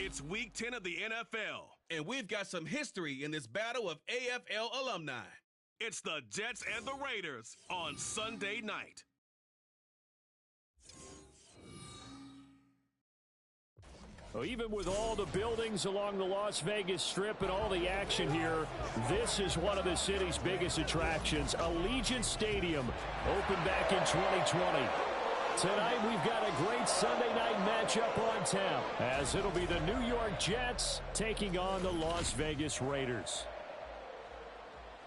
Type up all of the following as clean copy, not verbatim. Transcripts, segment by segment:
It's Week 10 of the NFL, and we've got some history in this battle of AFL alumni. It's the Jets and the Raiders on Sunday night. Well, even with all the buildings along the Las Vegas Strip and all the action here, this is one of the city's biggest attractions. Allegiant Stadium opened back in 2020. Tonight, we've got a great Sunday night matchup on tap, as it'll be the New York Jets taking on the Las Vegas Raiders.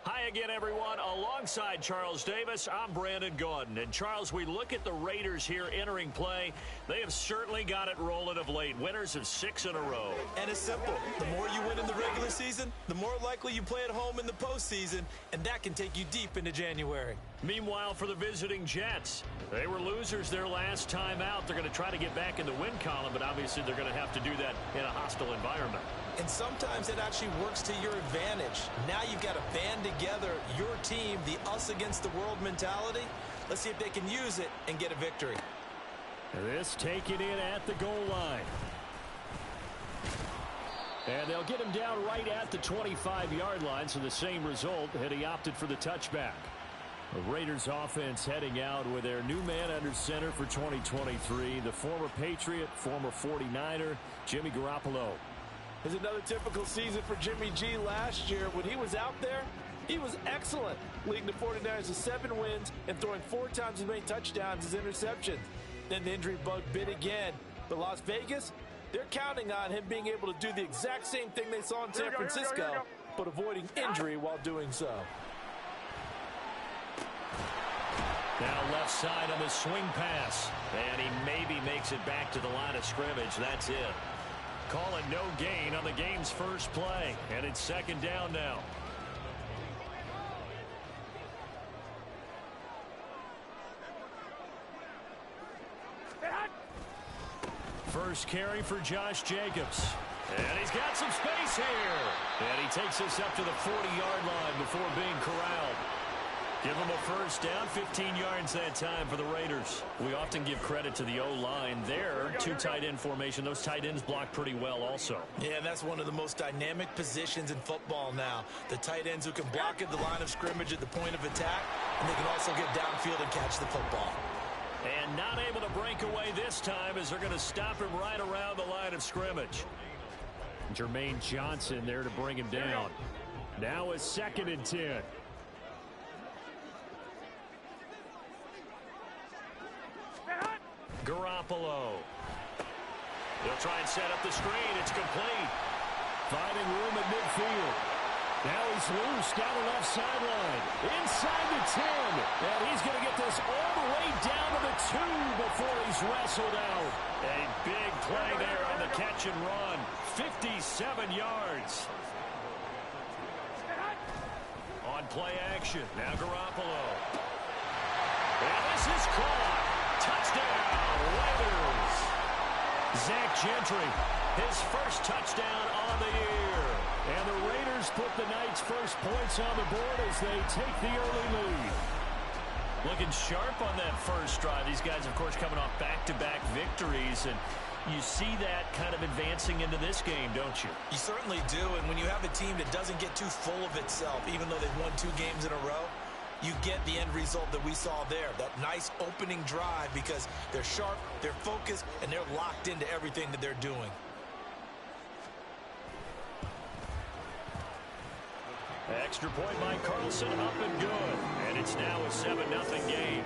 Hi again, everyone. Alongside Charles Davis, I'm Brandon Gordon. And, Charles, we look at the Raiders here entering play. They have certainly got it rolling of late. Winners of 6 in a row. And it's simple. The more you win in the regular season, the more likely you play at home in the postseason, and that can take you deep into January. Meanwhile, for the visiting Jets, they were losers their last time out. They're going to try to get back in the win column, but obviously they're going to have to do that in a hostile environment. And sometimes it actually works to your advantage. Now you've got to band together your team, the us against the world mentality. Let's see if they can use it and get a victory. This taken in at the goal line. And they'll get him down right at the 25-yard line, so the same result, and he opted for the touchback. The Raiders offense heading out with their new man under center for 2023, the former Patriot, former 49er, Jimmy Garoppolo. It's another typical season for Jimmy G. Last year, when he was out there, he was excellent, leading the 49ers to 7 wins and throwing 4 times as many touchdowns as interceptions. Then the injury bug bit again. But Las Vegas, they're counting on him being able to do the exact same thing they saw in San Francisco, but avoiding injury while doing so. Now left side on the swing pass, and he maybe makes it back to the line of scrimmage. That's it. Calling no gain on the game's first play, and it's second down now. First carry for Josh Jacobs. And he's got some space here. And he takes us up to the 40-yard line before being corralled. Give him a first down, 15 yards that time for the Raiders. We often give credit to the O-line there. 2 tight end formation. Those tight ends block pretty well also. Yeah, that's one of the most dynamic positions in football now. The tight ends who can block at the line of scrimmage at the point of attack, and they can also get downfield and catch the football. And not able to break away this time as they're going to stop him right around the line of scrimmage. Jermaine Johnson there to bring him down. Now it's 2nd and 10. Garoppolo. They'll try and set up the screen. It's complete. Finding room at midfield. Now he's loose down the left sideline. Inside the 10. And he's going to get this all the way down to the 2 before he's wrestled out. A big play there on the catch and run. 57 yards. On play action. Now Garoppolo. And this is caught. Touchdown, Raiders. Zach Gentry, his first touchdown on the year. And the Raiders put the night's first points on the board as they take the early lead. Looking sharp on that first drive. These guys, of course, coming off back-to-back victories. And you see that kind of advancing into this game, don't you? You certainly do. And when you have a team that doesn't get too full of itself, even though they've won 2 games in a row, you get the end result that we saw there, that nice opening drive, because they're sharp, they're focused, and they're locked into everything that they're doing. Extra point by Carlson, up and good. And it's now a 7-0 game.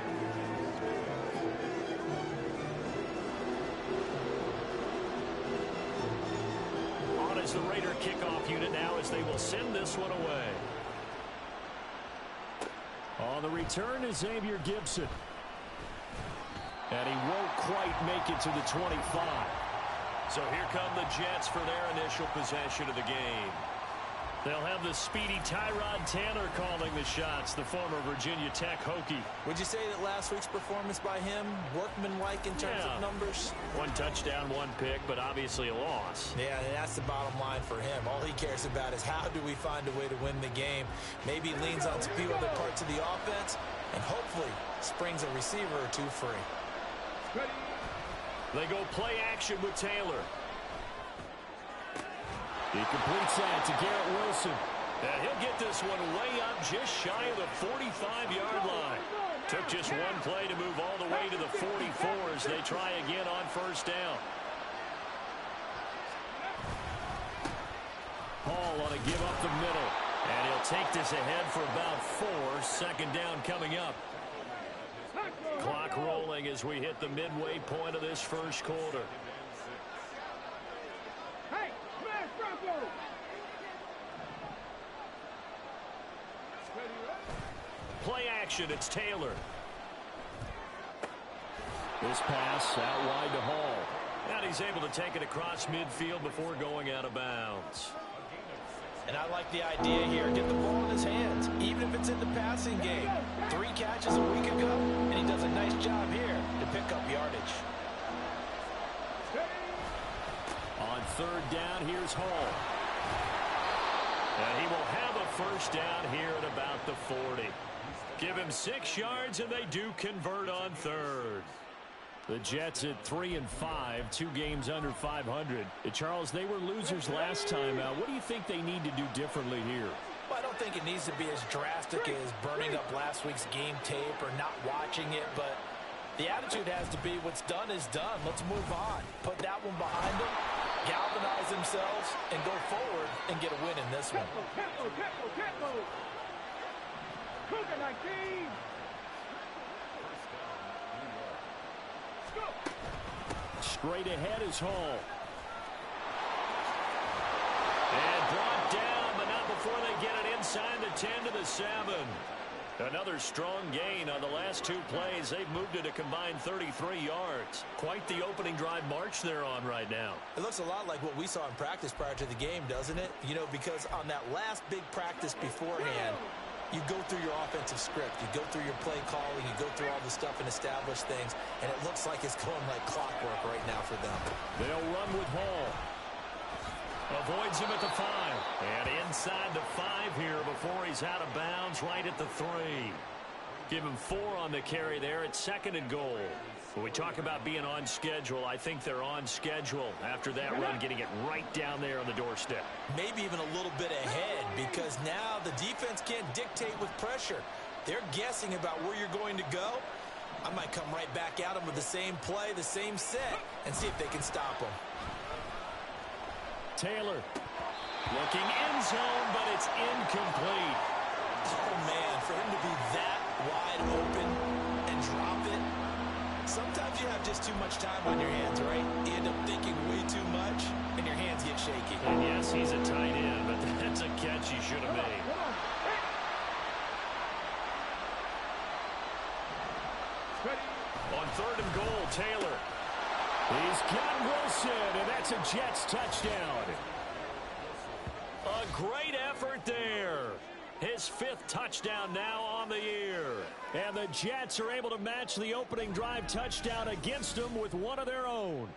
On as the Raider kickoff unit now as they will send this one away. On the return is Xavier Gibson. And he won't quite make it to the 25. So here come the Jets for their initial possession of the game. They'll have the speedy Tyrod Taylor calling the shots, the former Virginia Tech Hokie. Would you say that last week's performance by him, workmanlike in terms of numbers? 1 touchdown, 1 pick, but obviously a loss. Yeah, that's the bottom line for him. All he cares about is how do we find a way to win the game. Maybe leans on a few other parts of the offense, and hopefully springs a receiver or 2 free. They go play action with Taylor. He completes that to Garrett Wilson. And he'll get this one way up just shy of the 45-yard line. Took just one play to move all the way to the 44 as they try again on first down. Hall on a give up the middle. And he'll take this ahead for about 4. Second down coming up. Clock rolling as we hit the midway point of this first quarter. Play action, it's Taylor. This pass out wide to Hall. And he's able to take it across midfield before going out of bounds. And I like the idea here. Get the ball in his hands, even if it's in the passing game. 3 catches a week ago, and he does a nice job here to pick up yardage. On third down, here's Hall. And he will have a first down here at about the 40. Give him 6 yards, and they do convert on third. The Jets at 3-5, 2 games under 500. Charles, they were losers last time out. What do you think they need to do differently here? Well, I don't think it needs to be as drastic as burning up last week's game tape or not watching it, but the attitude has to be what's done is done. Let's move on. Put that one behind them, galvanize themselves, and go forward and get a win in this one. Straight ahead is Hall. And brought down, but not before they get it inside the 10 to the 7. Another strong gain on the last 2 plays. They've moved it a combined 33 yards. Quite the opening drive march they're on right now. It looks a lot like what we saw in practice prior to the game, doesn't it? You know, because on that last big practice beforehand, you go through your offensive script. You go through your play calling. You go through all the stuff and establish things. And it looks like it's going like clockwork right now for them. They'll run with Hall. Avoids him at the 5. And inside the 5 here before he's out of bounds right at the 3. Give him 4 on the carry there at 2nd and goal. When we talk about being on schedule, I think they're on schedule after that run, getting it right down there on the doorstep. Maybe even a little bit ahead, because now the defense can't dictate with pressure. They're guessing about where you're going to go. I might come right back at them with the same play, the same set, and see if they can stop them. Taylor looking end zone, but it's incomplete. Oh, man, for him to be that wide open and drop it. Sometimes you have just too much time on your hands, right? You end up thinking way too much, and your hands get shaky. And yes, he's a tight end, but that's a catch he should have made. On 3rd and goal, Taylor. He's got Wilson, and that's a Jets touchdown. A great effort there. His 5th touchdown now on the year. And the Jets are able to match the opening drive touchdown against them with one of their own.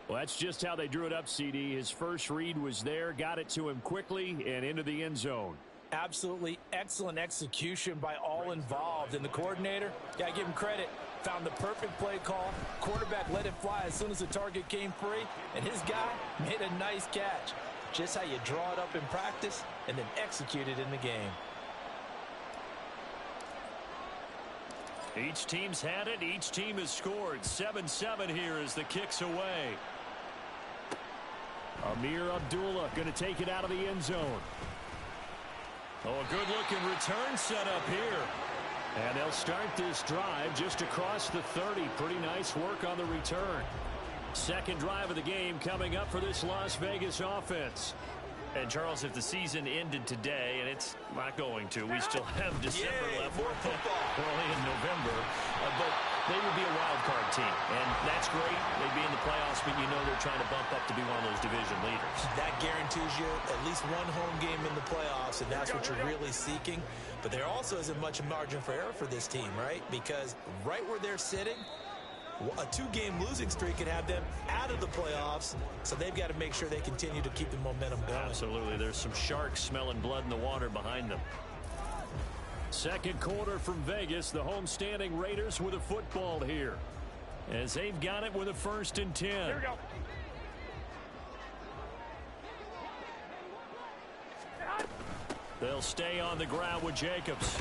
Well, that's just how they drew it up, CD. His first read was there, got it to him quickly, and into the end zone. Absolutely excellent execution by all involved. And the coordinator, gotta give him credit, found the perfect play call. Quarterback let it fly as soon as the target came free, and his guy made a nice catch. Just how you draw it up in practice and then execute it in the game. Each team's had it. Each team has scored. 7-7 here as the kick's away. Amir Abdullah going to take it out of the end zone. Oh, a good-looking return set up here. And they'll start this drive just across the 30. Pretty nice work on the return. Second drive of the game coming up for this Las Vegas offense. And, Charles, if the season ended today, and it's not going to, we still have December left. More football. We're only in November. But they would be a wild card team. And that's great. They'd be in the playoffs, but you know they're trying to bump up to be one of those division leaders. That guarantees you at least one home game in the playoffs, and that's what you're really seeking. But there also isn't much margin for error for this team, right? Because right where they're sitting, a 2-game losing streak could have them out of the playoffs, so they've got to make sure they continue to keep the momentum going. Absolutely. There's some sharks smelling blood in the water behind them. Second quarter from Vegas, the homestanding Raiders with a football here, as they've got it with a 1st and 10. Here we go. They'll stay on the ground with Jacobs.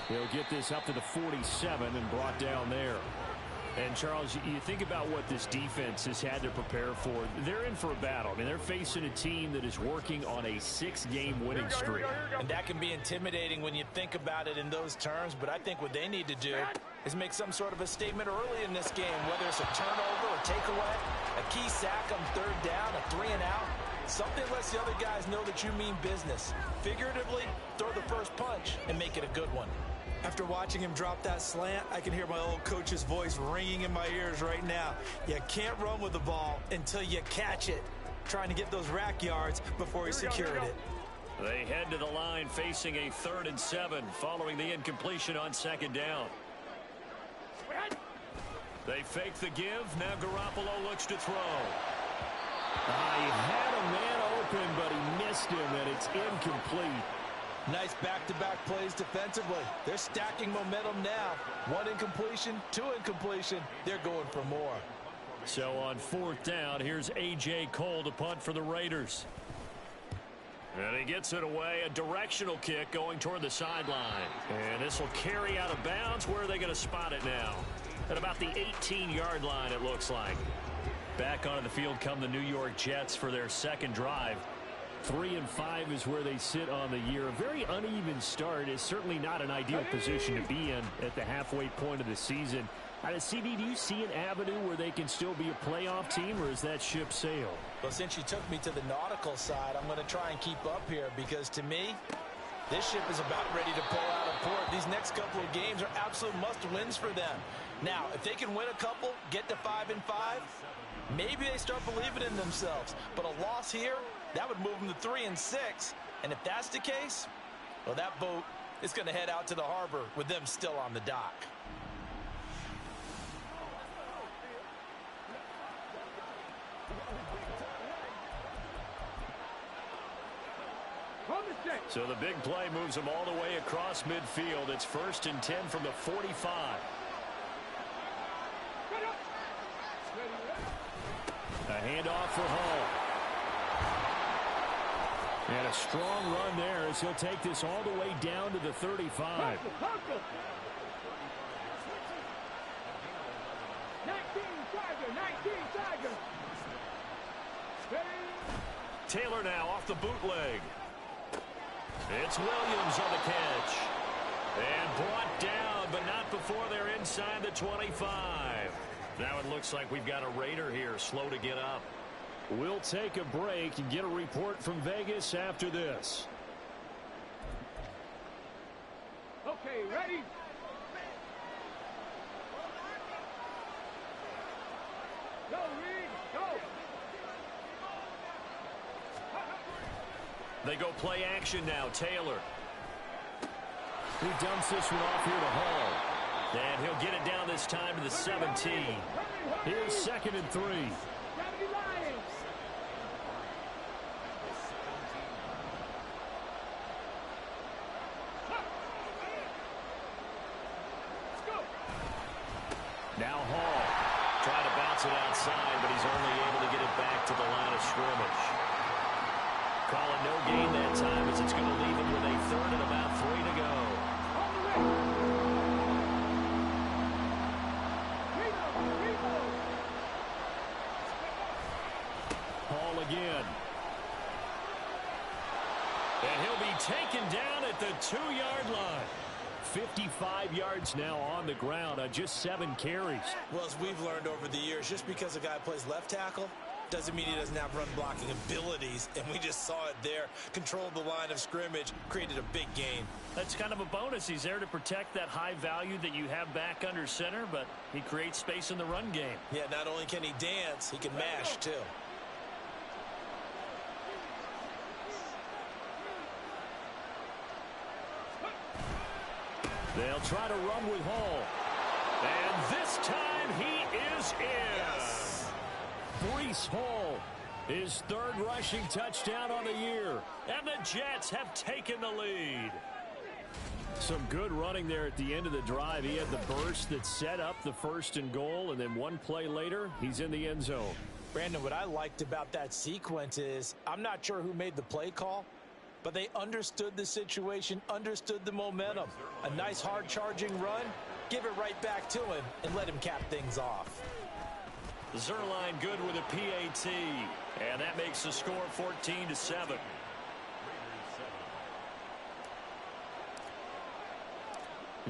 He'll get this up to the 47 and brought down there. And, Charles, you think about what this defense has had to prepare for. They're in for a battle. I mean, they're facing a team that is working on a 6-game winning streak. And that can be intimidating when you think about it in those terms, but I think what they need to do is make some sort of a statement early in this game, whether it's a turnover or takeaway, a key sack on third down, a 3-and-out. Something lets the other guys know that you mean business. Figuratively, throw the first punch and make it a good one. After watching him drop that slant, I can hear my old coach's voice ringing in my ears right now. You can't run with the ball until you catch it. Trying to get those rack yards before he secured it. They head to the line facing a 3rd and 7 following the incompletion on 2nd down. They fake the give. Now Garoppolo looks to throw. He had a man open, but he missed him, and it's incomplete. Nice back-to-back plays defensively. They're stacking momentum now. 1 incompletion, 2 incompletion. They're going for more. So on 4th down, here's A.J. Cole to punt for the Raiders. And he gets it away. A directional kick going toward the sideline. And this will carry out of bounds. Where are they going to spot it now? At about the 18-yard line, it looks like. Back onto the field come the New York Jets for their 2nd drive. 3-5 is where they sit on the year. A very uneven start is certainly not an ideal position to be in at the halfway point of the season. CD, do you see an avenue where they can still be a playoff team, or is that ship sailed? Well, since you took me to the nautical side, I'm going to try and keep up here because, to me, this ship is about ready to pull out of port. These next couple of games are absolute must-wins for them. Now, if they can win a couple, get to 5-5, maybe they start believing in themselves. But a loss here, that would move them to 3-6. And if that's the case, well, that boat is going to head out to the harbor with them still on the dock. So the big play moves them all the way across midfield. It's 1st and 10 from the 45. A handoff for Hall. And a strong run there as he'll take this all the way down to the 35. Taylor now off the bootleg. It's Williams on the catch. And brought down, but not before they're inside the 25. Now it looks like we've got a Raider here, slow to get up. We'll take a break and get a report from Vegas after this. Okay, ready? Go, Reed, go! They go play action now. Taylor. He dumps this one off here to Hall. And he'll get it down this time to the 17. Here's 2nd and 3. Now Hall trying to bounce it outside, but he's only able to get it back to the line of scrimmage. Call it no gain that time as it's going to leave him with a 3rd and about 3 to go. Hall again. And he'll be taken down at the 2-yard line. 55 yards now on the ground on just 7 carries. Well, as we've learned over the years, just because a guy plays left tackle doesn't mean he doesn't have run blocking abilities, and we just saw it there. Controlled the line of scrimmage, created a big gain. That's kind of a bonus. He's there to protect that high value that you have back under center, but he creates space in the run game. Yeah, not only can he dance, he can mash too. They'll try to run with Hall. And this time he is in. Yes. Breece Hall, his 3rd rushing touchdown on the year. And the Jets have taken the lead. Some good running there at the end of the drive. He had the burst that set up the 1st and goal, and then one play later, he's in the end zone. Brandon, what I liked about that sequence is I'm not sure who made the play call, but they understood the situation, understood the momentum. A nice hard-charging run, give it right back to him, and let him cap things off. Zerline good with a PAT, and that makes the score 14-7.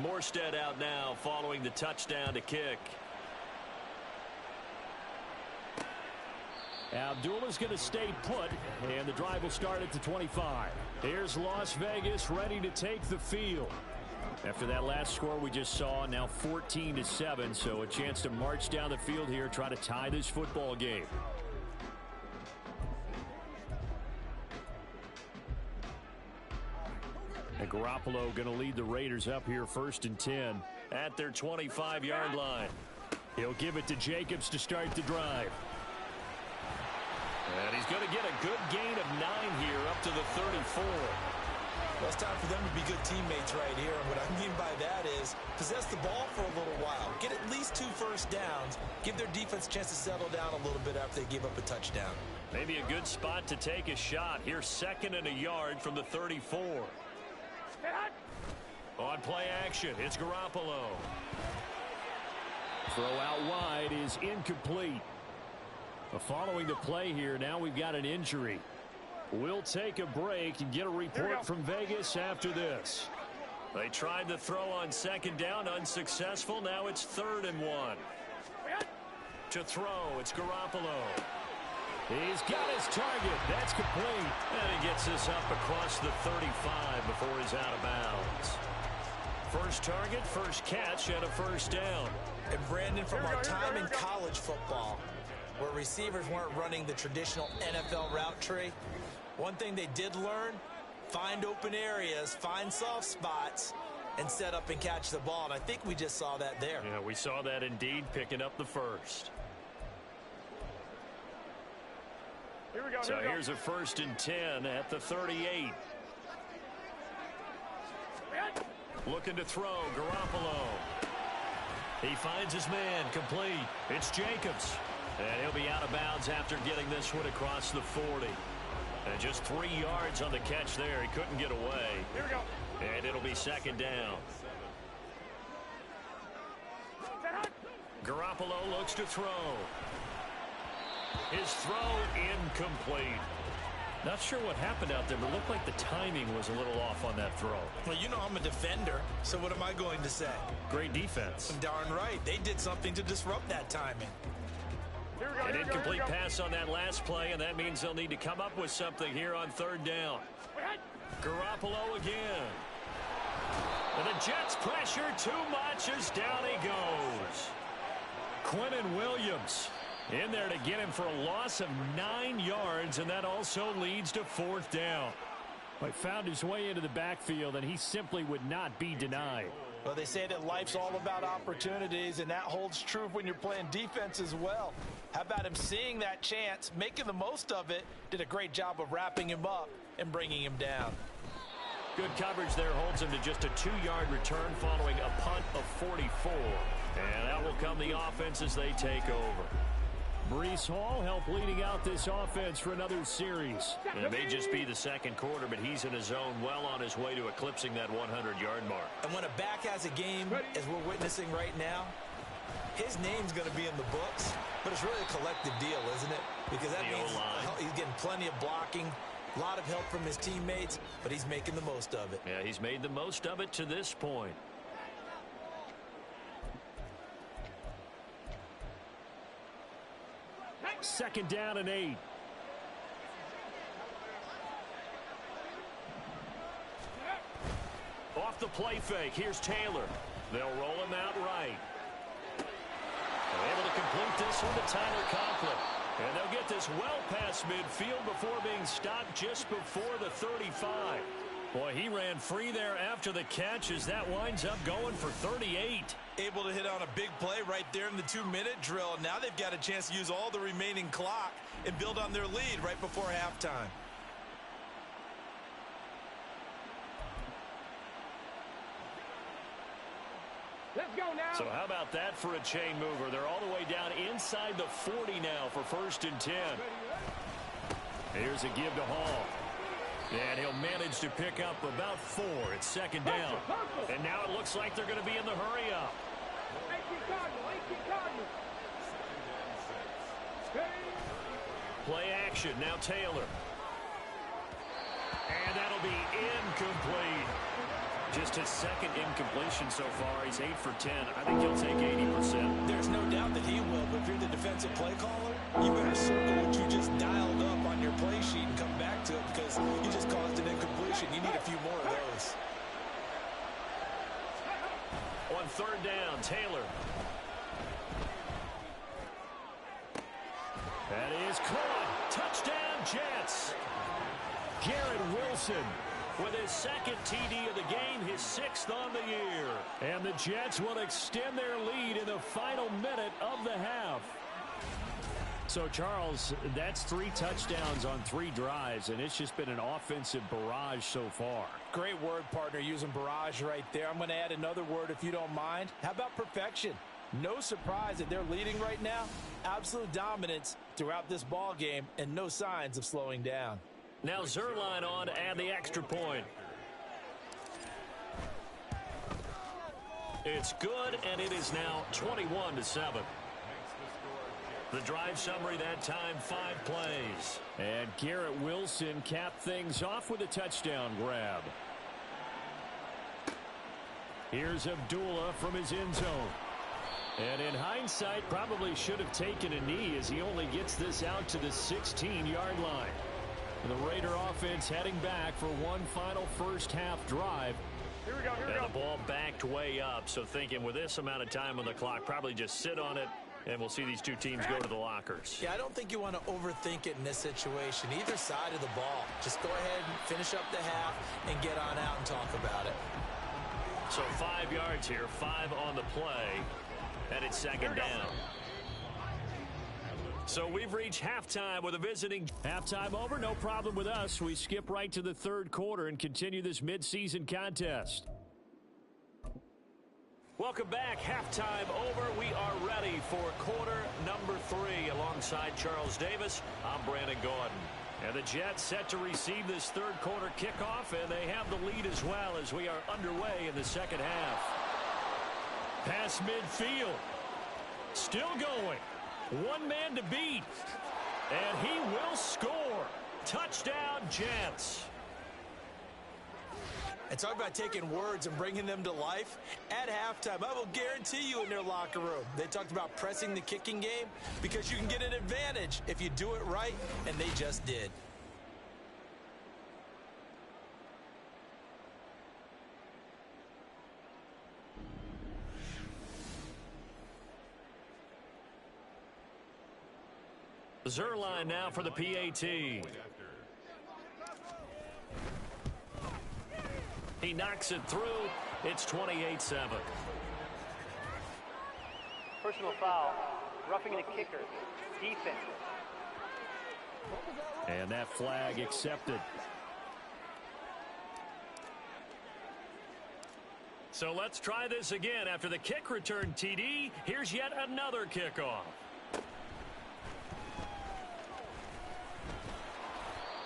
Morstead out now following the touchdown to kick. Abdullah's going to stay put, and the drive will start at the 25. Here's Las Vegas ready to take the field. After that last score we just saw, now 14-7, so a chance to march down the field here, try to tie this football game. And Garoppolo going to lead the Raiders up here 1st and 10. At their 25-yard line. He'll give it to Jacobs to start the drive. And he's going to get a good gain of 9 here up to the 34. Well, it's time for them to be good teammates right here. And what I mean by that is possess the ball for a little while. Get at least 2 first downs. Give their defense a chance to settle down a little bit after they give up a touchdown. Maybe a good spot to take a shot. Here's 2nd and a yard from the 34. On play action, it's Garoppolo. Throw out wide is incomplete. Following the play here, now we've got an injury. We'll take a break and get a report from Vegas after this. They tried to throw on 2nd down, unsuccessful. Now it's 3rd and 1. To throw, it's Garoppolo. He's got his target. That's complete. And he gets this up across the 35 before he's out of bounds. First target, first catch, and a first down. And Brandon, from our time in college football, where receivers weren't running the traditional NFL route tree, one thing they did learn, find open areas, find soft spots, and set up and catch the ball. And I think we just saw that there. Yeah, we saw that indeed, picking up the first. Here we go. So here's a 1st and 10 at the 38. Looking to throw, Garoppolo. He finds his man, complete. It's Jacobs. And he'll be out of bounds after getting this one across the 40. And just 3 yards on the catch there. He couldn't get away. Here we go. And it'll be 2nd down. Garoppolo looks to throw. His throw incomplete. Not sure what happened out there, but it looked like the timing was a little off on that throw. Well, you know I'm a defender, so what am I going to say? Great defense. Darn right. They did something to disrupt that timing. Here we go. An incomplete pass on that last play, and that means they'll need to come up with something here on 3rd down. Garoppolo again. And the Jets pressure too much as down he goes. Quinnen Williams in there to get him for a loss of 9 yards, and that also leads to 4th down. He found his way into the backfield, and he simply would not be denied. Well, they say that life's all about opportunities, and that holds true when you're playing defense as well. How about him seeing that chance, making the most of it, did a great job of wrapping him up and bringing him down. Good coverage there holds him to just a 2-yard return following a punt of 44. And that will come the offense as they take over. Breece Hall helped leading out this offense for another series. And it may just be the 2nd quarter, but he's in his zone, well on his way to eclipsing that 100-yard mark. And when a back has a game, as we're witnessing right now, his name's going to be in the books, but it's really a collective deal, isn't it? Because that means he's getting plenty of blocking, a lot of help from his teammates, but he's making the most of it. Yeah, he's made the most of it to this point. Second down and 8. Off the play fake, here's Taylor. They'll roll him out right. They're able to complete this one to Tyler Conklin. And they'll get this well past midfield before being stopped just before the 35. Boy, he ran free there after the catch as that winds up going for 38. Able to hit on a big play right there in the 2-minute drill. Now they've got a chance to use all the remaining clock and build on their lead right before halftime. Let's go now. So how about that for a chain mover? They're all the way down inside the 40 now for 1st and 10. Here's a give to Hall. And he'll manage to pick up about 4. It's second down. And now it looks like they're going to be in the hurry-up. Play action. Now Taylor. And that'll be incomplete. Just his second incompletion so far. He's 8 for 10. I think he'll take 80%. There's no doubt that he will, but if you're the defensive play caller, you better circle what you just dialed up on your play sheet and come back to it because you just caused an incompletion. You need a few more of those. On third down, Taylor. That is caught. Touchdown, Jets. Garrett Wilson with his second TD of the game, his 6th on the year. And the Jets will extend their lead in the final minute of the half. So, Charles, that's 3 touchdowns on 3 drives, and it's just been an offensive barrage so far. Great word, partner, using barrage right there. I'm going to add another word if you don't mind. How about perfection? No surprise that they're leading right now. Absolute dominance throughout this ball game and no signs of slowing down. Now Zerline on to add the extra point. It's good, and it is now 21-7. The drive summary that time, 5 plays. And Garrett Wilson capped things off with a touchdown grab. Here's Abdullah from his end zone. And in hindsight, probably should have taken a knee as he only gets this out to the 16-yard line. The Raider offense heading back for one final first-half drive. Here we go, here we and go. the ball backed way up, so thinking with this amount of time on the clock, probably just sit on it, and we'll see these two teams go to the lockers. Yeah, I don't think you want to overthink it in this situation. Either side of the ball. Just go ahead and finish up the half and get on out and talk about it. So 5 yards here, 5 on the play, and it's second down. So we've reached halftime with a visiting. Halftime over, no problem with us. We skip right to the third quarter and continue this midseason contest. Welcome back. Halftime over. We are ready for quarter number 3. Alongside Charles Davis, I'm Brandon Gordon. And the Jets set to receive this third quarter kickoff, and they have the lead as well as we are underway in the second half. Pass midfield. Still going. One man to beat. And he will score. Touchdown, Jets. And talk about taking words and bringing them to life. At halftime, I will guarantee you in their locker room, they talked about pressing the kicking game because you can get an advantage if you do it right, and they just did. Zerline now for the PAT. He knocks it through. It's 28-7. Personal foul. Roughing the kicker. Defense. And that flag accepted. So let's try this again. After the kick return TD, here's yet another kickoff.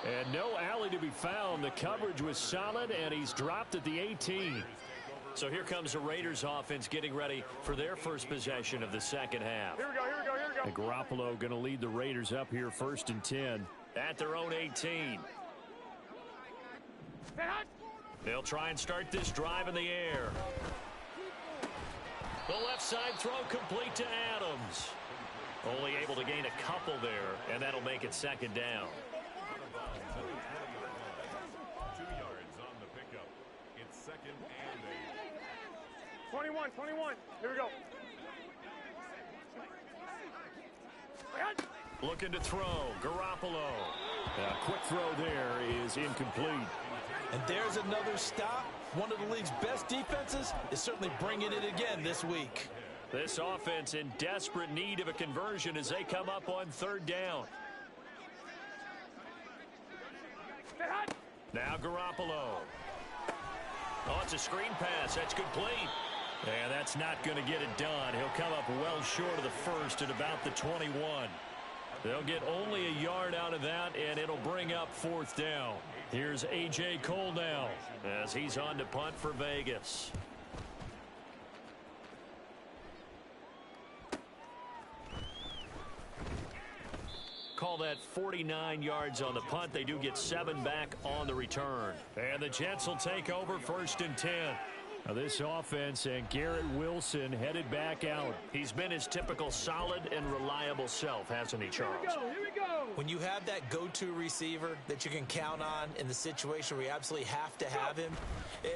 And no alley to be found. The coverage was solid, and he's dropped at the 18. So here comes the Raiders offense getting ready for their first possession of the second half. Here we go, here we go, here we go. And Garoppolo going to lead the Raiders up here first and 10. At their own 18. They'll try and start this drive in the air. The left side throw complete to Adams. Only able to gain a couple there, and that'll make it second down. 2 yards on the pickup. It's second and 8. 21. Here we go. Looking to throw. Garoppolo. A quick throw there is incomplete. And there's another stop. One of the league's best defenses is certainly bringing it again this week. This offense in desperate need of a conversion as they come up on third down. Now Garoppolo. Oh, it's a screen pass. That's complete. And that's not going to get it done. He'll come up well short of the first at about the 21. They'll get only a yard out of that, and it'll bring up 4th down. Here's A.J. Cole now as he's on to punt for Vegas. Call that 49 yards on the punt. They do get 7 back on the return. And the Jets will take over 1st and 10. Now this offense and Garrett Wilson headed back out. He's been his typical solid and reliable self, hasn't he, Charles? Here we go. When you have that go-to receiver that you can count on in the situation where you absolutely have to have him,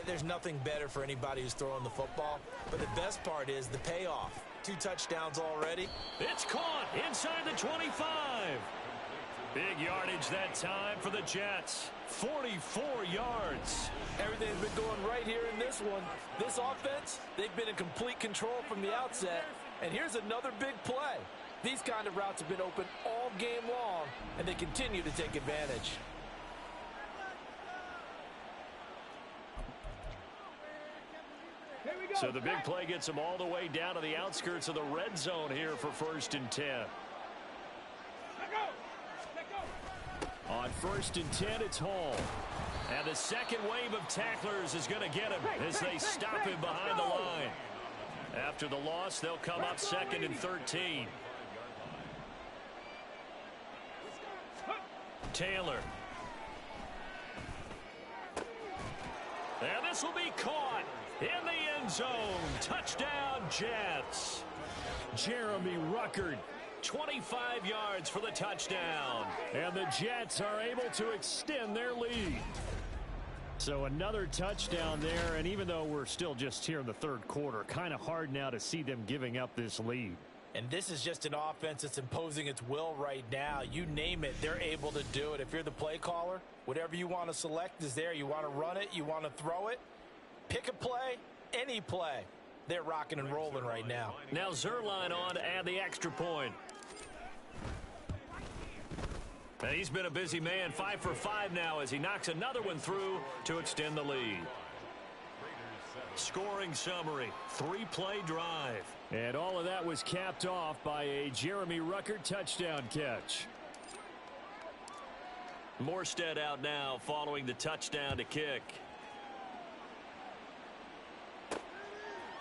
there's nothing better for anybody who's throwing the football. But the best part is the payoff. 2 touchdowns already. It's caught inside the 25. Big yardage that time for the Jets. 44 yards. Everything's been going right here in this one. This offense, they've been in complete control from the outset. And here's another big play. These kind of routes have been open all game long, and they continue to take advantage. So the big play gets them all the way down to the outskirts of the red zone here for 1st and 10. On 1st and 10, it's Hall. And the second wave of tacklers is going to get him as they stop him behind the line. After the loss, they'll come up 2nd and 13. Taylor. And this will be caught in the end zone. Touchdown, Jets. Jeremy Ruckert. 25 yards for the touchdown. And the Jets are able to extend their lead. So another touchdown there, and even though we're still just here in the 3rd quarter, kind of hard now to see them giving up this lead. And this is just an offense that's imposing its will right now. You name it, they're able to do it. If you're the play caller, whatever you want to select is there. You want to run it, you want to throw it, pick a play, any play. They're rocking and rolling right now. Now Zerline on to add the extra point. And he's been a busy man, 5 for 5 now as he knocks another one through to extend the lead. Scoring summary, 3-play drive. And all of that was capped off by a Jeremy Ruckert touchdown catch. Morstead out now following the touchdown to kick.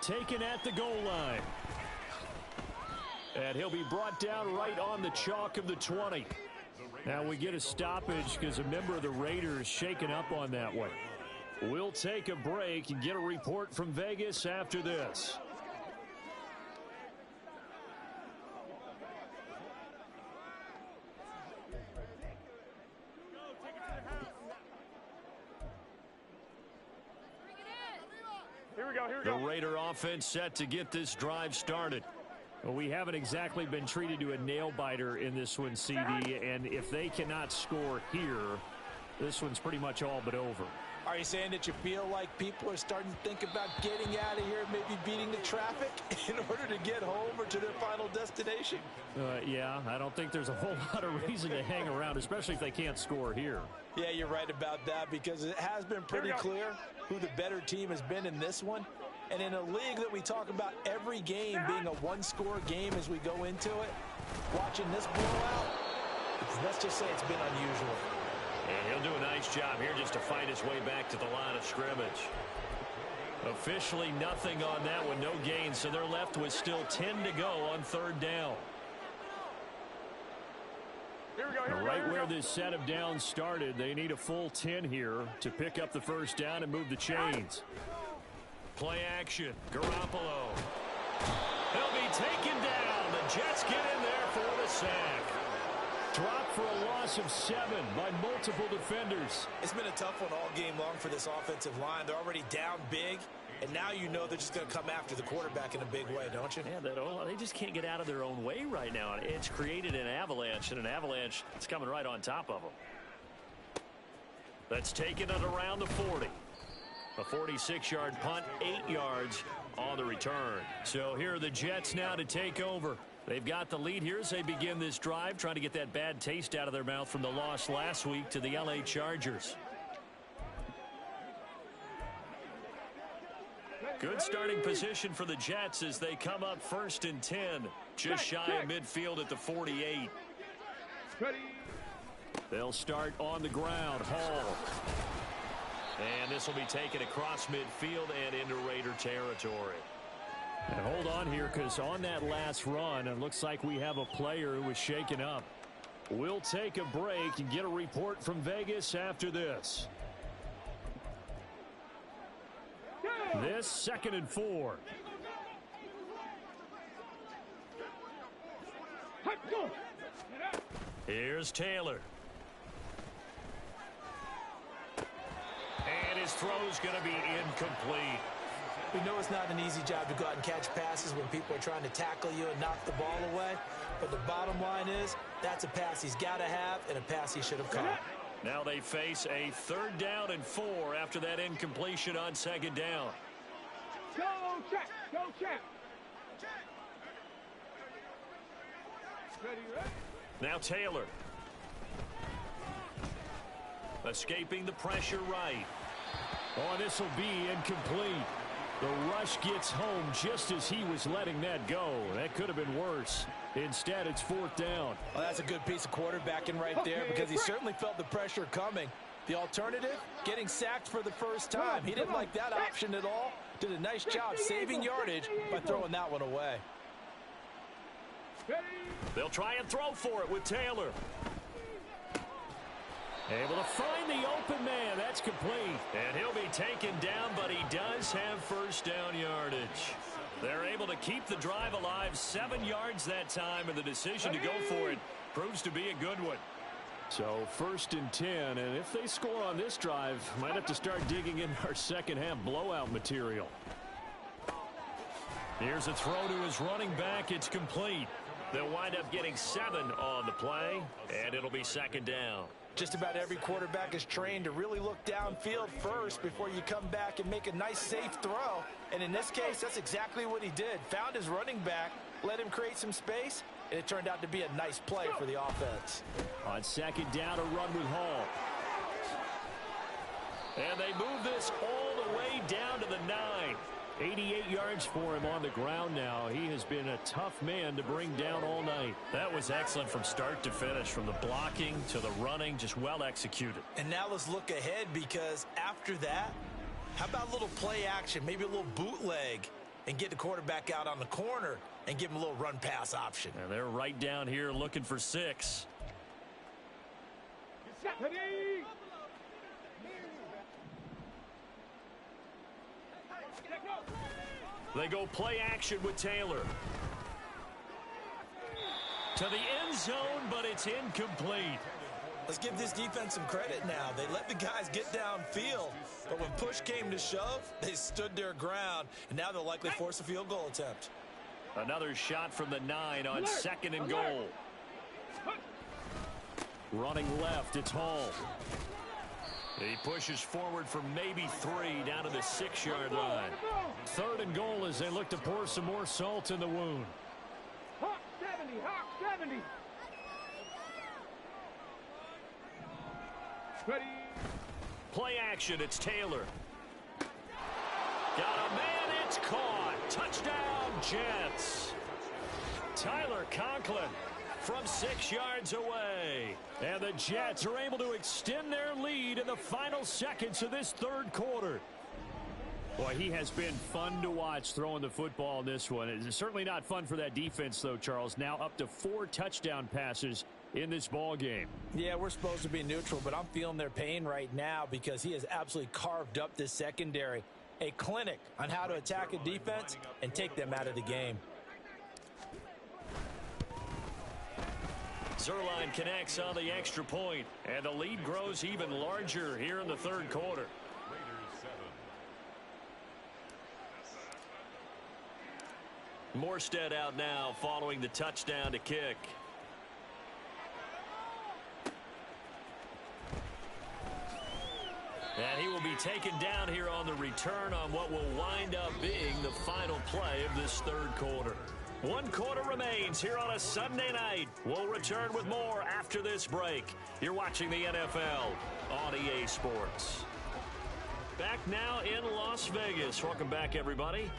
Taken at the goal line. And he'll be brought down right on the chalk of the 20. Now we get a stoppage because a member of the Raiders shaken up on that one. We'll take a break and get a report from Vegas after this. Here we go. The Raider offense set to get this drive started. Well, we haven't exactly been treated to a nail-biter in this one, CD, and if they cannot score here, this one's pretty much all but over. Are you saying that you feel like people are starting to think about getting out of here, maybe beating the traffic in order to get home or to their final destination? Yeah, I don't think there's a whole lot of reason to hang around, especially if they can't score here. Yeah, you're right about that because it has been pretty clear who the better team has been in this one. And in a league that we talk about every game being a one-score game as we go into it, watching this blowout, let's just say it's been unusual. And he'll do a nice job here just to fight his way back to the line of scrimmage. Officially nothing on that one, no gain, so they're left with still 10 to go on 3rd down. Here we go. Right where this set of downs started, they need a full 10 here to pick up the 1st down and move the chains. Play action. Garoppolo. He'll be taken down. The Jets get in there for the sack. Dropped for a loss of 7 by multiple defenders. It's been a tough one all game long for this offensive line. They're already down big, and now you know they're just going to come after the quarterback in a big way, don't you? Yeah, they just can't get out of their own way right now. It's created an avalanche, and an avalanche is coming right on top of them. That's taken it around the 40. A 46-yard punt, 8 yards on the return. So here are the Jets now to take over. They've got the lead here as they begin this drive, trying to get that bad taste out of their mouth from the loss last week to the LA Chargers. Good starting position for the Jets as they come up 1st and 10, just shy of midfield at the 48. They'll start on the ground. Hall. And this will be taken across midfield and into Raider territory. And hold on here, because on that last run, it looks like we have a player who was shaken up. We'll take a break and get a report from Vegas after this. This 2nd and 4. Here's Taylor. And his throw's going to be incomplete. We know it's not an easy job to go out and catch passes when people are trying to tackle you and knock the ball away. But the bottom line is, that's a pass he's got to have and a pass he should have caught. Now they face a 3rd down and 4 after that incompletion on 2nd down. Go check. Go check. Now Taylor. Escaping the pressure right. Oh, this will be incomplete. The rush gets home just as he was letting that go. That could have been worse. Instead, it's 4th down. Well, that's a good piece of quarterbacking right there because he certainly felt the pressure coming. The alternative, getting sacked for the first time. He didn't like that option at all. Did a nice job saving yardage by throwing that one away. They'll try and throw for it with Taylor. Able to find the open man. That's complete. And he'll be taken down, but he does have 1st down yardage. They're able to keep the drive alive, 7 yards that time, and the decision to go for it proves to be a good one. So 1st and 10, and if they score on this drive, might have to start digging in our second half blowout material. Here's a throw to his running back. It's complete. They'll wind up getting 7 on the play, and it'll be 2nd down. Just about every quarterback is trained to really look downfield first before you come back and make a nice, safe throw. And in this case, that's exactly what he did. Found his running back, let him create some space, and it turned out to be a nice play for the offense. On 2nd down, a run with Hall. And they move this all the way down to the 9. 88 yards for him on the ground now. He has been a tough man to bring down all night. That was excellent from start to finish, from the blocking to the running, just well executed. And now let's look ahead, because after that, how about a little play action, maybe a little bootleg, and get the quarterback out on the corner and give him a little run pass option. And they're right down here looking for 6. They go play action with Taylor. To the end zone, but it's incomplete. Let's give this defense some credit now. They let the guys get downfield, but when push came to shove, they stood their ground, and now they'll likely force a field goal attempt. Another shot from the 9 on 2nd and goal. Running left, it's Hall. He pushes forward for maybe 3 down to the 6-yard line. 3rd and goal as they look to pour some more salt in the wound. Hawk 70, Hawk 70. Ready. Play action, it's Taylor. Got a man, it's caught. Touchdown, Jets. Tyler Conklin from 6 yards away. And the Jets are able to extend their lead in the final seconds of this 3rd quarter. Boy, he has been fun to watch throwing the football in this one. It's certainly not fun for that defense, though, Charles. Now up to 4 touchdown passes in this ball game. Yeah, we're supposed to be neutral, but I'm feeling their pain right now because he has absolutely carved up this secondary. A clinic on how to attack a defense and take them out of the game. Zerline connects on the extra point, and the lead grows even larger here in the 3rd quarter. Morstead out now following the touchdown to kick. And he will be taken down here on the return on what will wind up being the final play of this 3rd quarter. 1 quarter remains here on a Sunday night. We'll return with more after this break. You're watching the NFL on EA Sports. Back now in Las Vegas. Welcome back, everybody.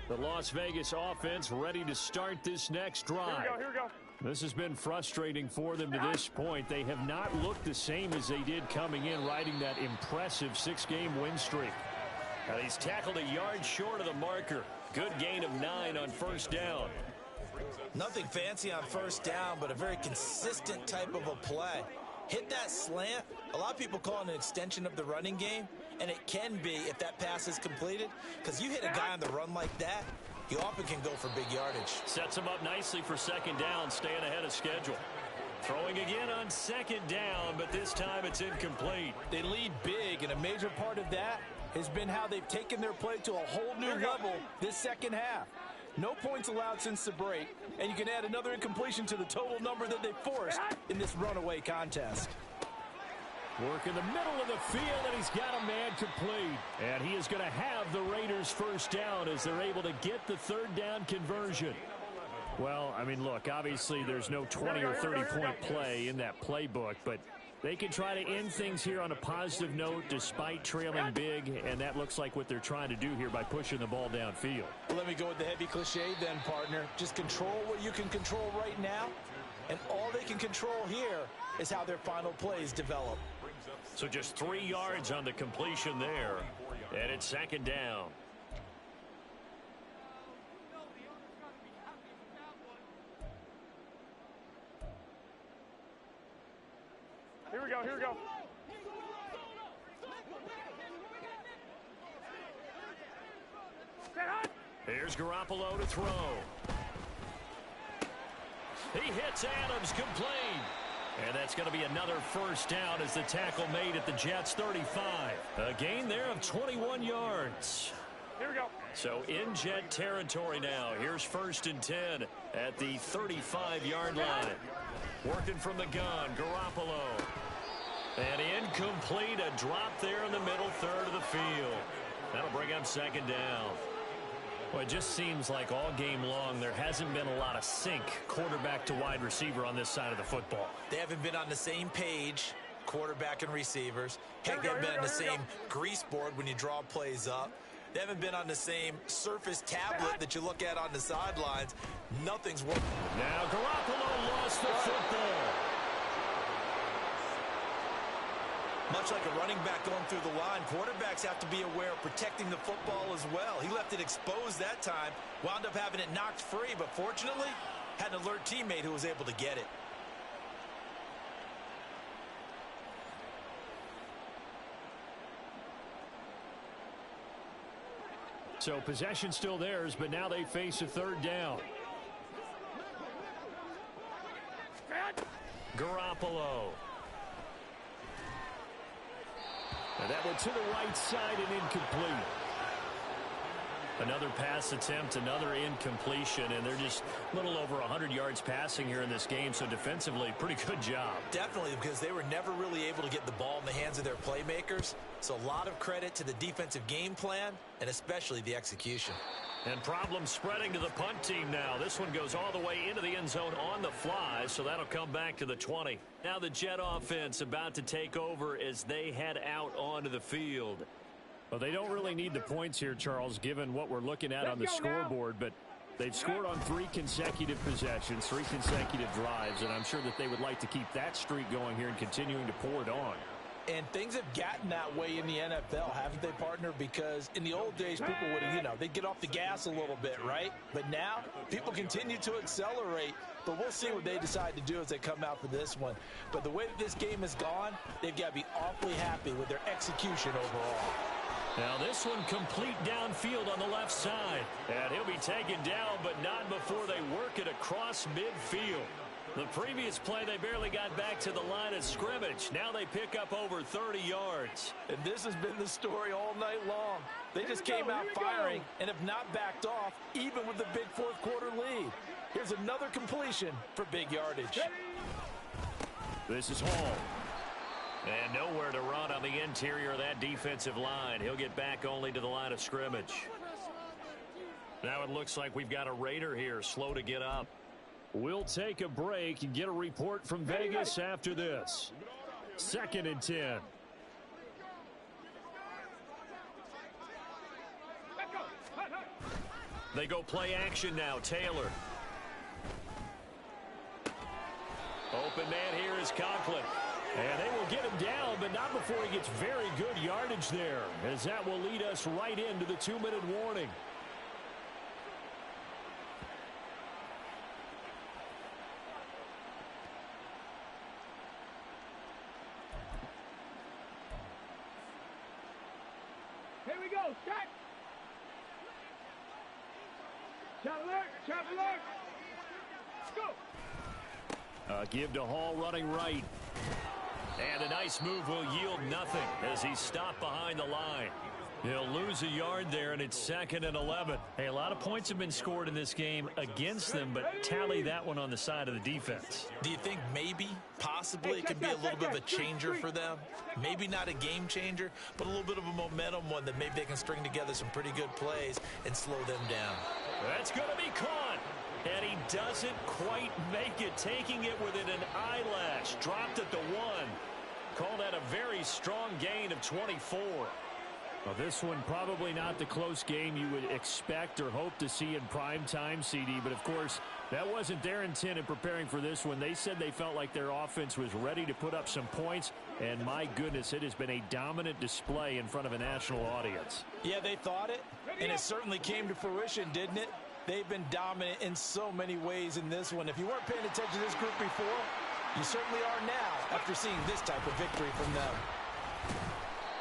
The Las Vegas offense ready to start this next drive. Here we go. This has been frustrating for them to this point. They have not looked the same as they did coming in, riding that impressive 6-game win streak. Now he's tackled a yard short of the marker. Good gain of 9 on first down. Nothing fancy on first down, but a very consistent type of a play. Hit that slant. A lot of people call it an extension of the running game, and it can be if that pass is completed, because you hit a guy on the run like that, he often can go for big yardage. Sets him up nicely for second down, staying ahead of schedule. Throwing again on second down, but this time it's incomplete. They lead big, and a major part of that has been how they've taken their play to a whole new level this second half. No points allowed since the break, and you can add another incompletion to the total number that they forced in this runaway contest. Work in the middle of the field, and he's got a man complete. And he is going to have the Raiders first down as they're able to get the third down conversion. Well, I mean, look, obviously there's no 20 or 30-point play in that playbook, but they can try to end things here on a positive note despite trailing big, and that looks like what they're trying to do here by pushing the ball downfield. Let me go with the heavy cliche then, partner. Just control what you can control right now, and all they can control here is how their final plays develop. So just 3 yards on the completion there, and it's second down. Here we go, here we go. Here's Garoppolo to throw. He hits Adams, complete. And that's going to be another first down as the tackle made at the Jets' 35. A gain there of 21 yards. Here we go. So in Jet territory now. Here's 1st and 10 at the 35-yard line. Working from the gun, Garoppolo. And incomplete, a drop there in the middle third of the field. That'll bring up second down. Well, it just seems like all game long there hasn't been a lot of sync quarterback to wide receiver on this side of the football. They haven't been on the same page, quarterback and receivers. Heck, they haven't been on the same grease board when you draw plays up. They haven't been on the same surface tablet that you look at on the sidelines. Nothing's working. Now Garoppolo lost the football. Much like a running back going through the line, quarterbacks have to be aware of protecting the football as well. He left it exposed that time, wound up having it knocked free, but fortunately, had an alert teammate who was able to get it. So possession still theirs, but now they face a third down. Garoppolo. And that went to the right side and incomplete. Another pass attempt, another incompletion, and they're just a little over 100 yards passing here in this game, so defensively, pretty good job. Definitely, because they were never really able to get the ball in the hands of their playmakers, so a lot of credit to the defensive game plan, and especially the execution. And problems spreading to the punt team now. This one goes all the way into the end zone on the fly, so that'll come back to the 20. Now the Jet offense about to take over as they head out onto the field. Well, they don't really need the points here, Charles, given what we're looking at on the scoreboard, but they've scored on 3 consecutive possessions, 3 consecutive drives, and I'm sure that they would like to keep that streak going here and continuing to pour it on. And things have gotten that way in the NFL, haven't they, partner? Because in the old days, people would have, they'd get off the gas a little bit, right? But now, people continue to accelerate. But we'll see what they decide to do as they come out for this one. But the way that this game has gone, they've got to be awfully happy with their execution overall. Now this one complete downfield on the left side. And he'll be taken down, but not before they work it across midfield. The previous play, they barely got back to the line of scrimmage. Now they pick up over 30 yards. And this has been the story all night long. They just came out firing and have not backed off, even with the big fourth quarter lead. Here's another completion for big yardage. This is Hall. And nowhere to run on the interior of that defensive line. He'll get back only to the line of scrimmage. Now it looks like we've got a Raider here, slow to get up. We'll take a break and get a report from Vegas after this. 2nd and 10. They go play action now. Taylor. Open man here is Conklin. And they will get him down, but not before he gets very good yardage there, as that will lead us right into the 2-minute warning. Here we go, check. Trap alert. Let's go. Give to Hall running right. And a nice move will yield nothing as he's stopped behind the line. He'll lose a yard there, and it's 2nd and 11. Hey, a lot of points have been scored in this game against them, but tally that one on the side of the defense. Do you think maybe, possibly, it could be a little bit of a changer for them? Maybe not a game changer, but a little bit of a momentum one that maybe they can string together some pretty good plays and slow them down. That's going to be caught. And he doesn't quite make it, taking it within an eyelash. Dropped at the 1. Call that a very strong gain of 24. Well, this one probably not the close game you would expect or hope to see in prime time, CD. But, of course, that wasn't their intent in preparing for this one. They said they felt like their offense was ready to put up some points. And, my goodness, it has been a dominant display in front of a national audience. Yeah, they thought it, and it certainly came to fruition, didn't it? They've been dominant in so many ways in this one. If you weren't paying attention to this group before, you certainly are now after seeing this type of victory from them.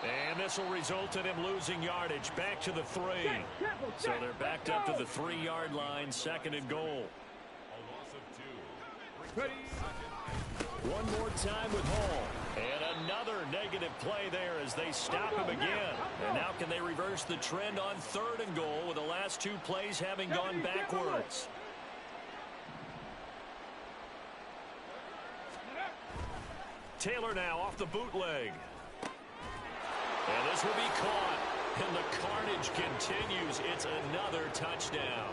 And this will result in him losing yardage back to the 3. So they're backed up to the 3-yard line, 2nd and goal. A loss of 2. Ready. One more time with Hall. And another negative play there as they stop him again. And now can they reverse the trend on 3rd and goal with the last 2 plays having gone backwards? Taylor now off the bootleg. And this will be caught. And the carnage continues. It's another touchdown.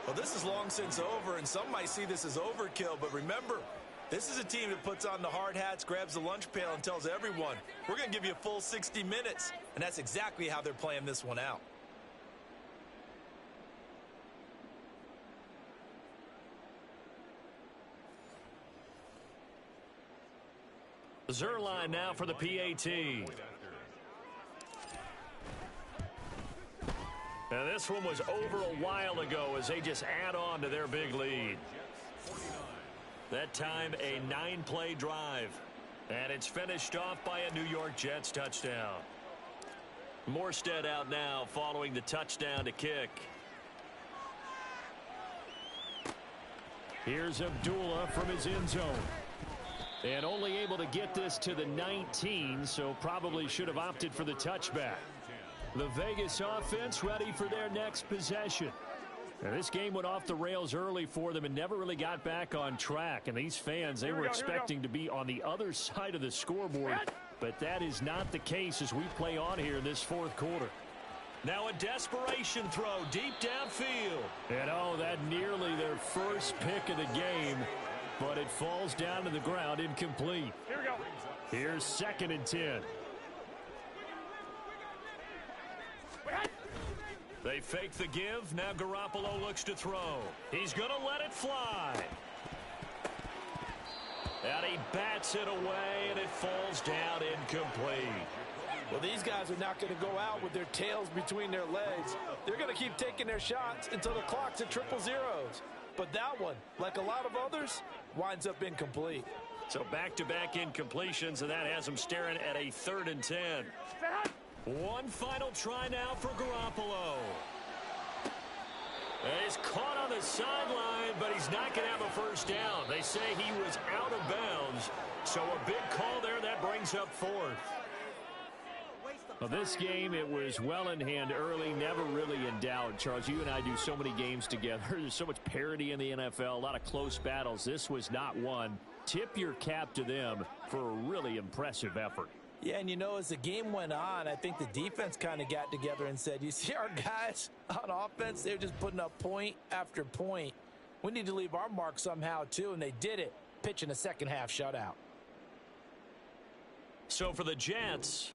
Well, this is long since over, and some might see this as overkill, but remember, this is a team that puts on the hard hats, grabs the lunch pail, and tells everyone, we're going to give you a full 60 minutes. And that's exactly how they're playing this one out. Zerline now for the PAT. Now this one was over a while ago as they just add on to their big lead. That time a 9-play drive. And it's finished off by a New York Jets touchdown. Morstead out now following the touchdown to kick. Here's Abdullah from his end zone. And only able to get this to the 19, so probably should have opted for the touchback. The Vegas offense ready for their next possession. Now, this game went off the rails early for them and never really got back on track. And these fans, they were expecting to be on the other side of the scoreboard. But that is not the case as we play on here in this 4th quarter. Now a desperation throw deep downfield. And oh, that nearly their first pick of the game. But it falls down to the ground incomplete. Here we go. Here's 2nd and 10. They fake the give. Now Garoppolo looks to throw. He's going to let it fly. And he bats it away, and it falls down incomplete. Well, these guys are not going to go out with their tails between their legs. They're going to keep taking their shots until the clock's at 000. But that one, like a lot of others, winds up incomplete. So back-to-back incompletions, and that has them staring at a 3rd and 10. One final try now for Garoppolo. He's caught on the sideline, but he's not going to have a first down. They say he was out of bounds. So a big call there. That brings up 4th. Well, this game, it was well in hand early, never really in doubt. Charles, you and I do so many games together. There's so much parity in the NFL, a lot of close battles. This was not one. Tip your cap to them for a really impressive effort. Yeah, and you know, as the game went on, I think the defense kind of got together and said, you see our guys on offense, they're just putting up point after point. We need to leave our mark somehow, too, and they did it, pitching a second-half shutout. So for the Jets,